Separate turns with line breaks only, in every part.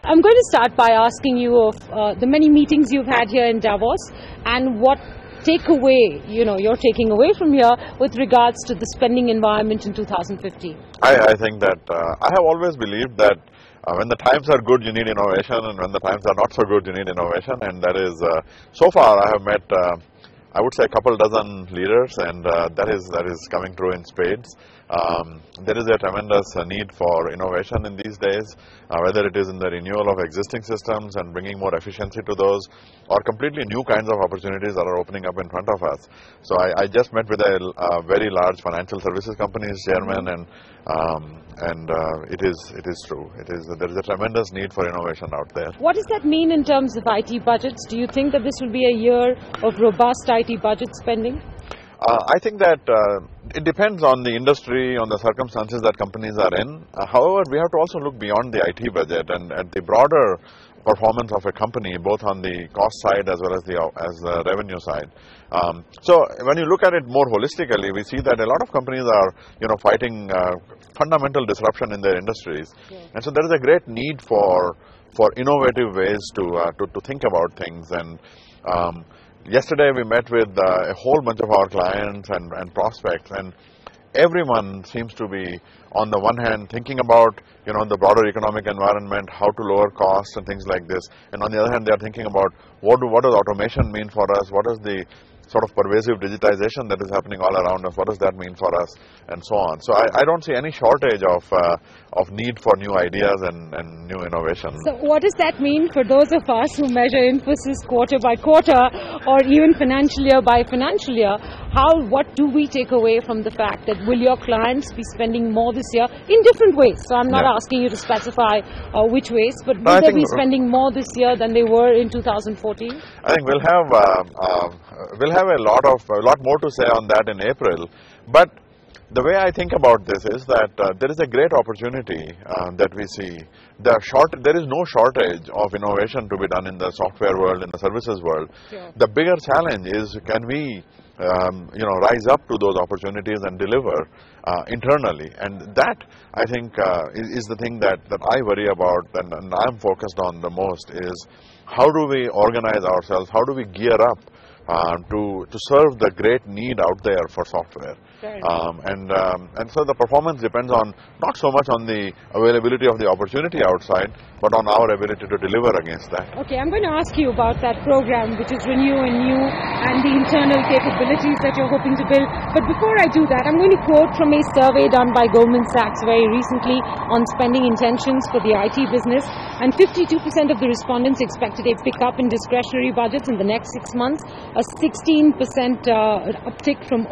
I'm going to start by asking you of the many meetings you've had here in Davos and what takeaway, you're taking away from here with regards to the spending environment in 2015.
I think that I have always believed that when the times are good, you need innovation, and when the times are not so good, you need innovation. And that is, so far I have met, I would say, a couple dozen leaders, and that is coming true in spades. There is a tremendous need for innovation in these days, whether it is in the renewal of existing systems and bringing more efficiency to those, or completely new kinds of opportunities that are opening up in front of us. So I just met with a very large financial services company's chairman, and it is true. There is a tremendous need for innovation out there.
What does that mean in terms of IT budgets? Do you think that this will be a year of robust IT budget spending?
I think that it depends on the industry, on the circumstances that companies are in. However, we have to also look beyond the IT budget and at the broader performance of a company, both on the cost side as well as the revenue side. So when you look at it more holistically, we see that a lot of companies are fighting fundamental disruption in their industries, and so there is a great need for innovative ways to think about things. And yesterday we met with a whole bunch of our clients and prospects, and everyone seems to be, on the one hand, thinking about the broader economic environment, how to lower costs and things like this, and on the other hand, they are thinking about what does automation mean for us, what is the sort of pervasive digitization that is happening all around us, what does that mean for us, and so on. So I don't see any shortage of need for new ideas and new innovation.
So what does that mean for those of us who measure Infosys quarter by quarter or even financial year by financial year? What do we take away from the fact that will your clients be spending more this year in different ways? So I'm not asking you to specify which ways, but will they be spending more this year than they were in 2014?
I think we'll have a lot more to say on that in April. But the way I think about this is that there is a great opportunity that we see. There is no shortage of innovation to be done in the software world, in the services world. Sure. The bigger challenge is, can we rise up to those opportunities and deliver internally? And that, I think, is the thing that I worry about and I'm focused on the most, is how do we organize ourselves, how do we gear up to serve the great need out there for software. And so the performance depends on not so much on the availability of the opportunity outside, but on our ability to deliver against that.
Okay, I'm going to ask you about that program, which is Renew and New, and the internal capabilities that you're hoping to build. But before I do that, I'm going to quote from a survey done by Goldman Sachs very recently on spending intentions for the IT business, and 52% of the respondents expected a pickup in discretionary budgets in the next 6 months, a 16% uptick from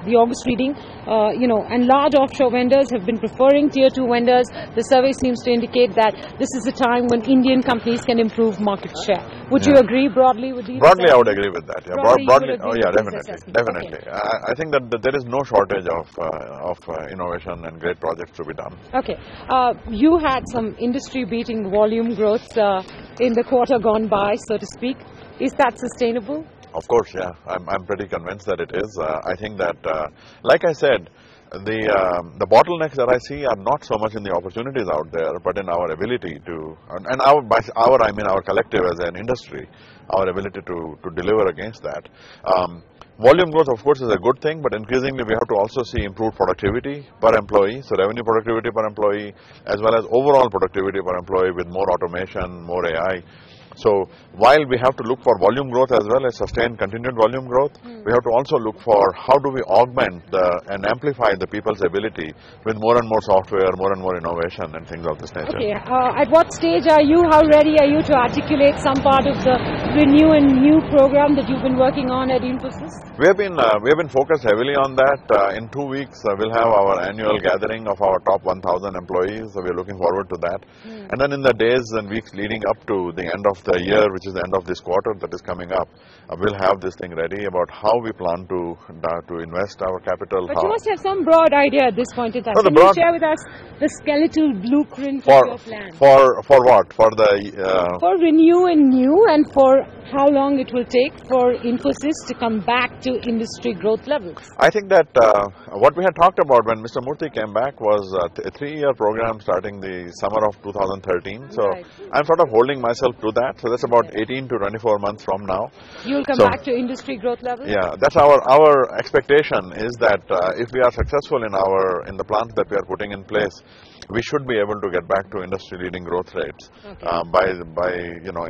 the August reading, and large offshore vendors have been preferring tier 2 vendors. The survey seems to indicate that this is a time when Indian companies can improve market share. Would you agree broadly with these?
Broadly, I would agree with that. Yeah, broadly, definitely.
Okay.
I think that there is no shortage of innovation and great projects to be done.
Okay, you had some industry-beating volume growth in the quarter gone by, so to speak. Is that sustainable?
Of course, yeah. I'm pretty convinced that it is. I think that, like I said, the bottlenecks that I see are not so much in the opportunities out there, but in our ability to, and by our I mean our collective as an industry, our ability to deliver against that. Volume growth, of course, is a good thing, but increasingly we have to also see improved productivity per employee, so revenue productivity per employee, as well as overall productivity per employee with more automation, more AI. So while we have to look for volume growth as well as sustained continued volume growth, we have to also look for how do we augment and amplify the people's ability with more and more software, more and more innovation and things of this nature.
Okay, at what stage are you, how ready are you to articulate some part of the Renew and New program that you've been working on at Infosys?
We have been focused heavily on that. In 2 weeks, we'll have our annual gathering of our top 1,000 employees. So we're looking forward to that. And then in the days and weeks leading up to the end of the year, which is the end of this quarter that is coming up, we'll have this thing ready about how we plan to invest our capital.
But you must have some broad idea at this point in time.
No,
Can you share with us the skeletal blueprint
For
of your plan?
for what? For the
For Renew and New, and for how long it will take for Infosys to come back to industry growth levels?
I think that what we had talked about when Mr. Murthy came back was a 3-year program starting the summer of 2013. So
Right.
I'm sort of holding myself to that. So that's about 18 to 24 months from now.
You'll come
So-
back to industry growth levels?
Yeah, that's our expectation is that if we are successful in the plans that we are putting in place, we should be able to get back to industry leading growth rates
Okay.
by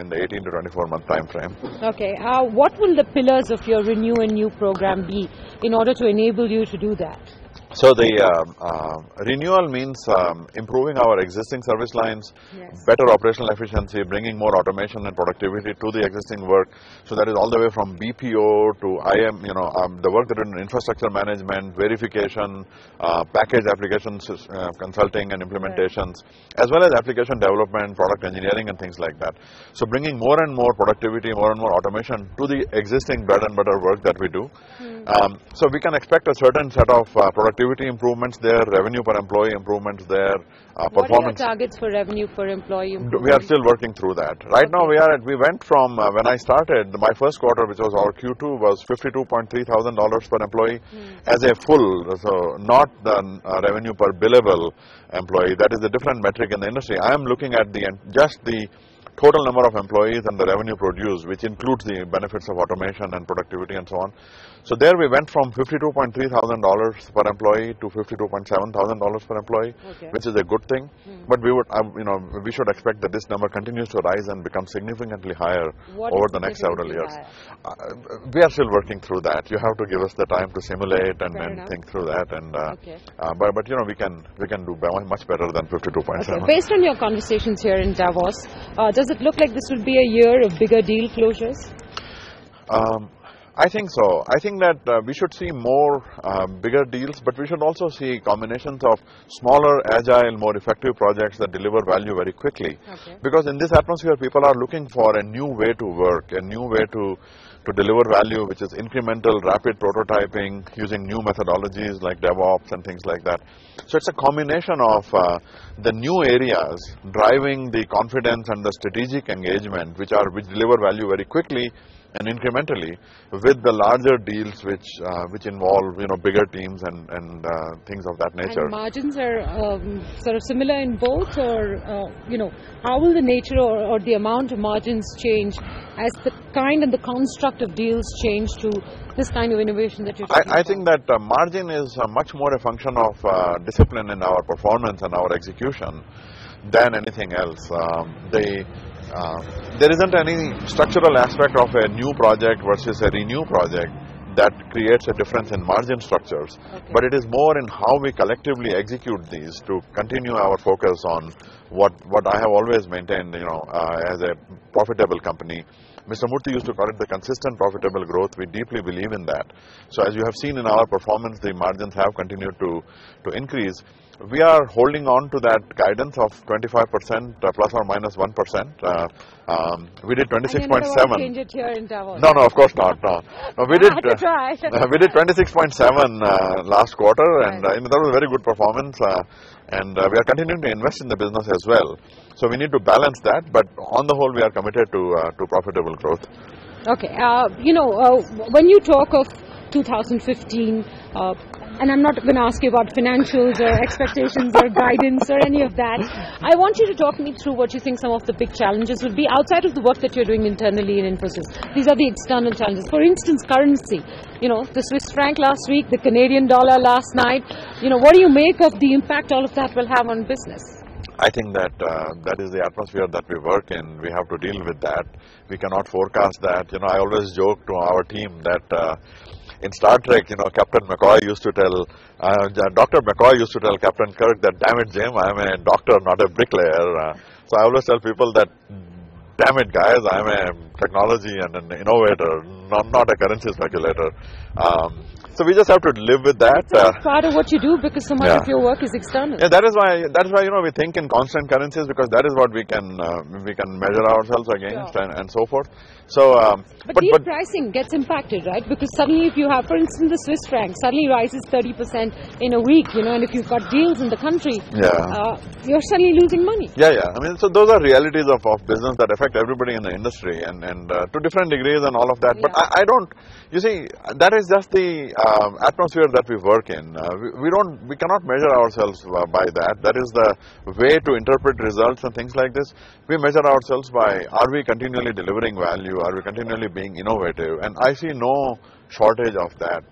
in the 18 to 24 month time frame.
Okay. What will the pillars of your Renew and New program be in order to enable you to do that?
So the renewal means improving our existing service lines,
Yes.
better operational efficiency, bringing more automation and productivity to the existing work. So that is all the way from BPO to IM, the work that is in infrastructure management, verification, package applications, consulting and implementations, as well as application development, product engineering and things like that. So bringing more and more productivity, more and more automation to the existing bread and butter work that we do. So we can expect a certain set of productivity improvements there, revenue per employee improvements there,
What are your
performance.
targets for revenue per employee improvement?
We are still working through that. Right now we went from, when I started, my first quarter, which was our Q2, was $52.3 thousand per employee as a full, so not the revenue per billable employee. That is a different metric in the industry. I am looking at just the total number of employees and the revenue produced, which includes the benefits of automation and productivity and so on. So there we went from $52.3 thousand per employee to $52.7 thousand per employee,
Okay.
which is a good thing. But we should expect that this number continues to rise and become significantly higher
What
over
is
the next several years.
significantly
We are still working through that. You have to give us the time to simulate and,
Fair enough.
think through that. And
Okay.
but we can do much better than 52.7.
Okay. Based on your conversations here in Davos, does it look like this will be a year of bigger deal closures?
I think so. I think that we should see more bigger deals, but we should also see combinations of smaller, agile, more effective projects that deliver value very quickly.
Okay.
Because in this atmosphere, people are looking for a new way to work, a new way to deliver value, which is incremental, rapid prototyping, using new methodologies like DevOps and things like that. So it's a combination of the new areas driving the confidence and the strategic engagement, which deliver value very quickly and incrementally, with the larger deals which involve bigger teams and things of that nature.
And margins are sort of similar in both, or how will the nature or the amount of margins change as the kind and the construct of deals change to this kind of innovation that you're talking
I think that margin is much more a function of discipline in our performance and our execution than anything else. There isn't any structural aspect of a new project versus a renew project that creates a difference in margin structures, but it is more in how we collectively execute these to continue our focus on what I have always maintained, as a profitable company. Mr. Murthy used to call it the consistent profitable growth. We deeply believe in that. So as you have seen in our performance, the margins have continued to increase. We are holding on to that guidance of 25% plus or minus 1%. We did 26.7.
Change it here in Davos.
No, of course not. No, we did.
I had to try.
We did 26.7 last quarter, and that was a very good performance. And we are continuing to invest in the business as well. So we need to balance that. But on the whole, we are committed to profitable growth.
Okay. When you talk of 2015. And I'm not going to ask you about financials or expectations or guidance or any of that. I want you to talk me through what you think some of the big challenges would be outside of the work that you're doing internally in Infosys. These are the external challenges. For instance, currency. The Swiss franc last week, the Canadian dollar last night. What do you make of the impact all of that will have on business?
I think that that is the atmosphere that we work in. We have to deal with that. We cannot forecast that. I always joke to our team that in Star Trek, Captain McCoy used to tell, Dr. McCoy used to tell Captain Kirk that, damn it, Jim, I'm a doctor, not a bricklayer. So I always tell people that, damn it, guys, I'm a technology and an innovator, not a currency speculator. So we just have to live with that.
That's part of what you do because so much of your work is external.
Yeah, that is why we think in constant currencies because that is what we can measure ourselves against and so forth. So,
but deal pricing gets impacted, right? Because suddenly, if you have, for instance, the Swiss franc suddenly rises 30% in a week, and if you've got deals in the country, you're suddenly losing money.
Yeah. I mean, so those are realities of business that affect everybody in the industry and to different degrees and all of that. But I don't. You see, that is just the atmosphere that we work in. We cannot measure ourselves by that. That is the way to interpret results and things like this. We measure ourselves by, are we continually delivering value? Are we continually being innovative? And I see no shortage of that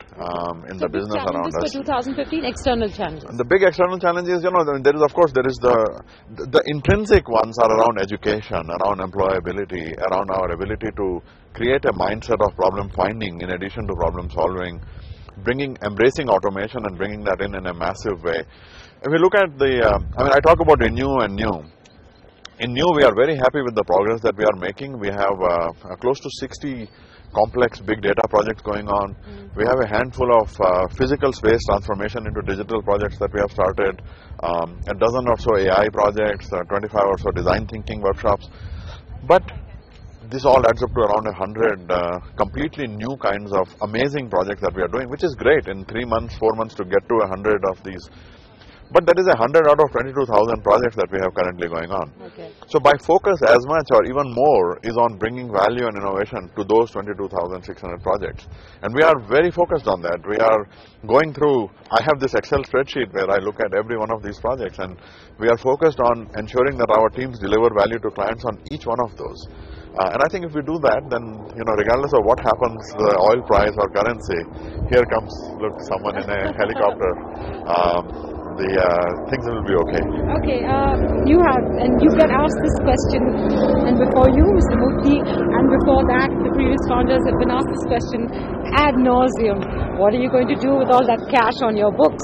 in the business around us.
For 2015, external challenges.
The big external challenges, there is the intrinsic ones are around education, around employability, around our ability to create a mindset of problem finding in addition to problem solving, embracing automation and bringing that in a massive way. If we look at I talk about Renew and New. In New, we are very happy with the progress that we are making. We have close to 60 complex big data projects going on. We have a handful of physical space transformation into digital projects that we have started, a dozen or so AI projects, 25 or so design thinking workshops. But this all adds up to around 100 completely new kinds of amazing projects that we are doing, which is great in 3 months, 4 months to get to 100 of these. But that is 100 out of 22,000 projects that we have currently going on.
Okay.
So by focus as much or even more is on bringing value and innovation to those 22,600 projects. And we are very focused on that. We are going through, I have this Excel spreadsheet where I look at every one of these projects and we are focused on ensuring that our teams deliver value to clients on each one of those. And I think if we do that, then, regardless of what happens, the oil price or currency, here comes, look, someone in a helicopter. Things will be okay.
Okay, you get asked this question, and before you, Mr. Mufti, and before that, the previous founders have been asked this question ad nauseum. What are you going to do with all that cash on your books?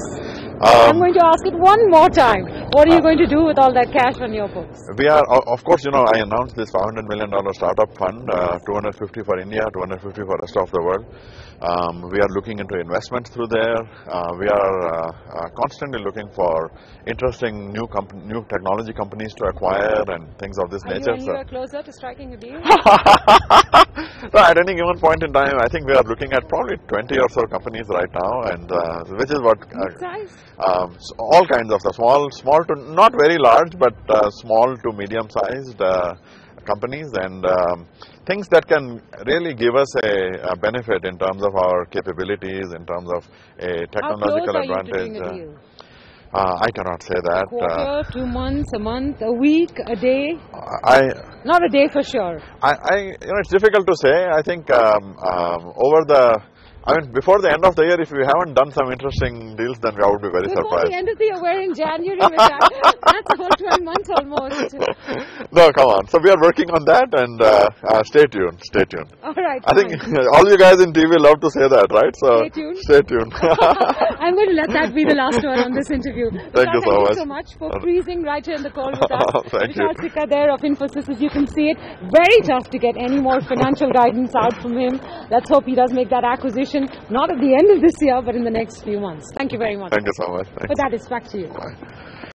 I'm going to ask it one more time. What are you going to do with all that cash on your books?
We are, of course, I announced this $500 million startup fund, 250 for India, 250 for the rest of the world. We are looking into investments through there. We are constantly looking for interesting new technology companies to acquire and things of this nature.
Are you closer to striking a deal?
No, at any given point in time, I think we are looking at probably 20 or so companies right now, and which is what all kinds of small to not very large, but small to medium-sized companies and things that can really give us a benefit in terms of our capabilities, in terms of a technological advantage.
How close are you to doing a deal?
I cannot say that.
A quarter, 2 months, a month, a week, a day?
Not
a day for sure.
It's difficult to say. I think before the end of the year, if we haven't done some interesting deals, then I would be very surprised.
Before the end of the year, we're in January. That's about 12 months almost.
No, come on. So we are working on that, and stay tuned. Stay tuned.
All right.
I think all you guys in TV love to say that, right? So
stay tuned.
Stay tuned.
I'm going to let that be the last one on this interview.
Thank you so much.
Thank you so much for freezing right here in the call with us.
Thank you.
Vishal Sikka there of Infosys, as you can see it. Very tough to get any more financial guidance out from him. Let's hope he does make that acquisition. Not at the end of this year, but in the next few months. Thank you very much.
Thank you so much.
But that is back to you.
Bye.